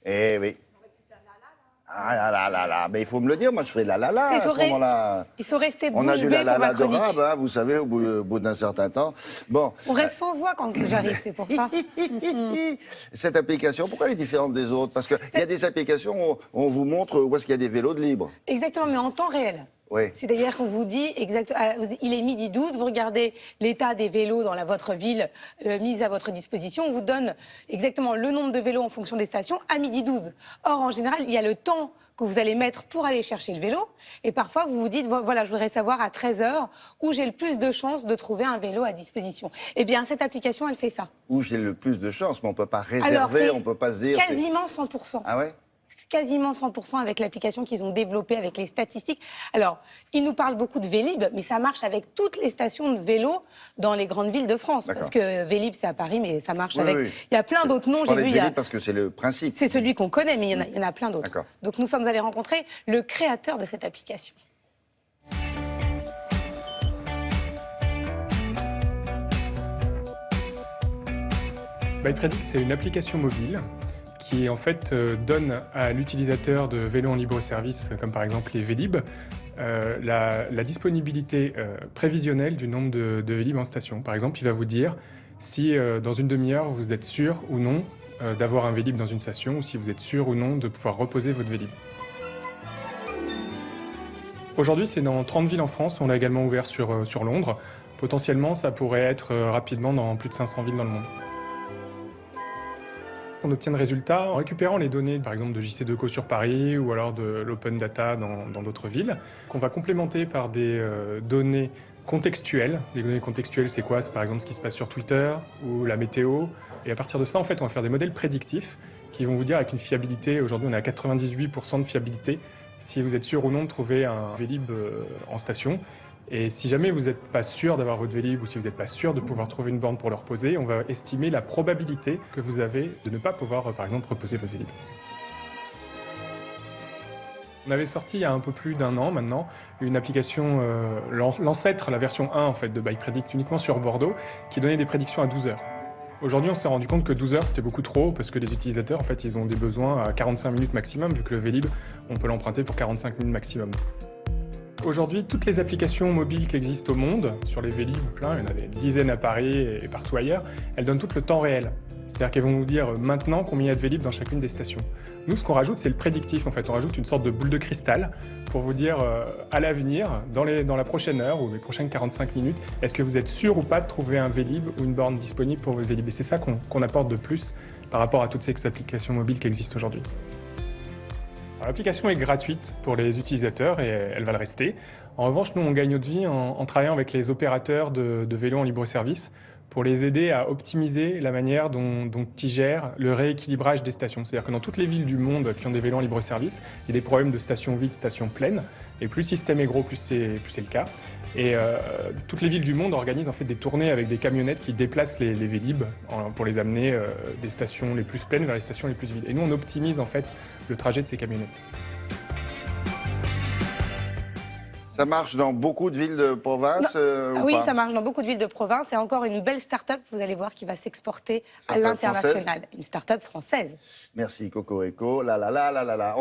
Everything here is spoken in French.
Eh oui. Ah là là là là, mais il faut me le dire, moi je ferai la la la à ce moment-là. Ils sont restés On a bouche du bée la pour la ma de chronique. rab, hein, vous savez, au bout d'un certain temps. Bon. On reste sans voix quand j'arrive, c'est pour ça. Cette application, pourquoi elle est différente des autres? Parce qu'il y a des applications où on vous montre où est-ce qu'il y a des vélos de libre. Exactement, mais en temps réel. Oui. C'est-à-dire qu'on vous dit, il est midi 12, vous regardez l'état des vélos dans votre ville mis à votre disposition. On vous donne exactement le nombre de vélos en fonction des stations à midi 12. Or, en général, il y a le temps que vous allez mettre pour aller chercher le vélo. Et parfois, vous vous dites, voilà, je voudrais savoir à 13 h où j'ai le plus de chances de trouver un vélo à disposition. Eh bien, cette application, elle fait ça. Où j'ai le plus de chances, mais on ne peut pas réserver, on ne peut pas se dire... Quasiment 100%. Ah ouais? Quasiment 100% avec l'application qu'ils ont développée, avec les statistiques. Alors, ils nous parlent beaucoup de Vélib, mais ça marche avec toutes les stations de vélo dans les grandes villes de France. Parce que Vélib, c'est à Paris, mais ça marche avec... Oui. Il y a plein d'autres noms. Je parlais de Vélib parce que c'est le principe. C'est celui qu'on connaît, mais il y en a plein d'autres. Donc, nous sommes allés rencontrer le créateur de cette application. BikePredict, c'est une application mobile qui en fait donne à l'utilisateur de vélos en libre-service, comme par exemple les Vélib, la disponibilité prévisionnelle du nombre de Vélib en station. Par exemple, il va vous dire si dans une demi-heure vous êtes sûr ou non d'avoir un Vélib dans une station, ou si vous êtes sûr ou non de pouvoir reposer votre Vélib. Aujourd'hui, c'est dans 30 villes en France. On l'a également ouvert sur Londres. Potentiellement, ça pourrait être rapidement dans plus de 500 villes dans le monde. On obtient de résultats en récupérant les données, par exemple de JC Deco sur Paris ou alors de l'Open Data dans d'autres villes, qu'on va complémenter par des données contextuelles. Les données contextuelles, c'est quoi? C'est par exemple ce qui se passe sur Twitter ou la météo. Et à partir de ça, en fait, on va faire des modèles prédictifs qui vont vous dire avec une fiabilité, aujourd'hui on est à 98% de fiabilité, si vous êtes sûr ou non de trouver un Vélib en station. Et si jamais vous n'êtes pas sûr d'avoir votre Vélib ou si vous n'êtes pas sûr de pouvoir trouver une borne pour le reposer, on va estimer la probabilité que vous avez de ne pas pouvoir, par exemple, reposer votre Vélib. On avait sorti il y a un peu plus d'un an maintenant une application, l'ancêtre, la version 1 en fait, de BikePredict uniquement sur Bordeaux, qui donnait des prédictions à 12 heures. Aujourd'hui, on s'est rendu compte que 12 heures, c'était beaucoup trop parce que les utilisateurs, en fait, ils ont des besoins à 45 minutes maximum, vu que le Vélib, on peut l'emprunter pour 45 minutes maximum. Aujourd'hui, toutes les applications mobiles qui existent au monde, sur les Vélib ou plein, il y en a des dizaines à Paris et partout ailleurs, elles donnent toutes le temps réel. C'est-à-dire qu'elles vont nous dire maintenant combien il y a de Vélib dans chacune des stations. Nous, ce qu'on rajoute, c'est le prédictif. En fait, on rajoute une sorte de boule de cristal pour vous dire à l'avenir, dans la prochaine heure ou les prochaines 45 minutes, est-ce que vous êtes sûr ou pas de trouver un Vélib ou une borne disponible pour votre Vélib. Et c'est ça qu'on apporte de plus par rapport à toutes ces applications mobiles qui existent aujourd'hui. L'application est gratuite pour les utilisateurs et elle va le rester. En revanche, nous, on gagne notre vie en travaillant avec les opérateurs de vélos en libre-service pour les aider à optimiser la manière dont ils gèrent le rééquilibrage des stations. C'est-à-dire que dans toutes les villes du monde qui ont des vélos en libre-service, il y a des problèmes de stations vides, stations pleines. Et plus le système est gros, plus c'est le cas. Et toutes les villes du monde organisent en fait des tournées avec des camionnettes qui déplacent les Vélib pour les amener des stations les plus pleines vers les stations les plus vides. Et nous, on optimise en fait le trajet de ces camionnettes. Ça marche dans beaucoup de villes de province Oui, ça marche dans beaucoup de villes de province. C'est encore une belle start-up, vous allez voir, qui va s'exporter à l'international. Une start-up française. Merci Cocorico. La la la la la la.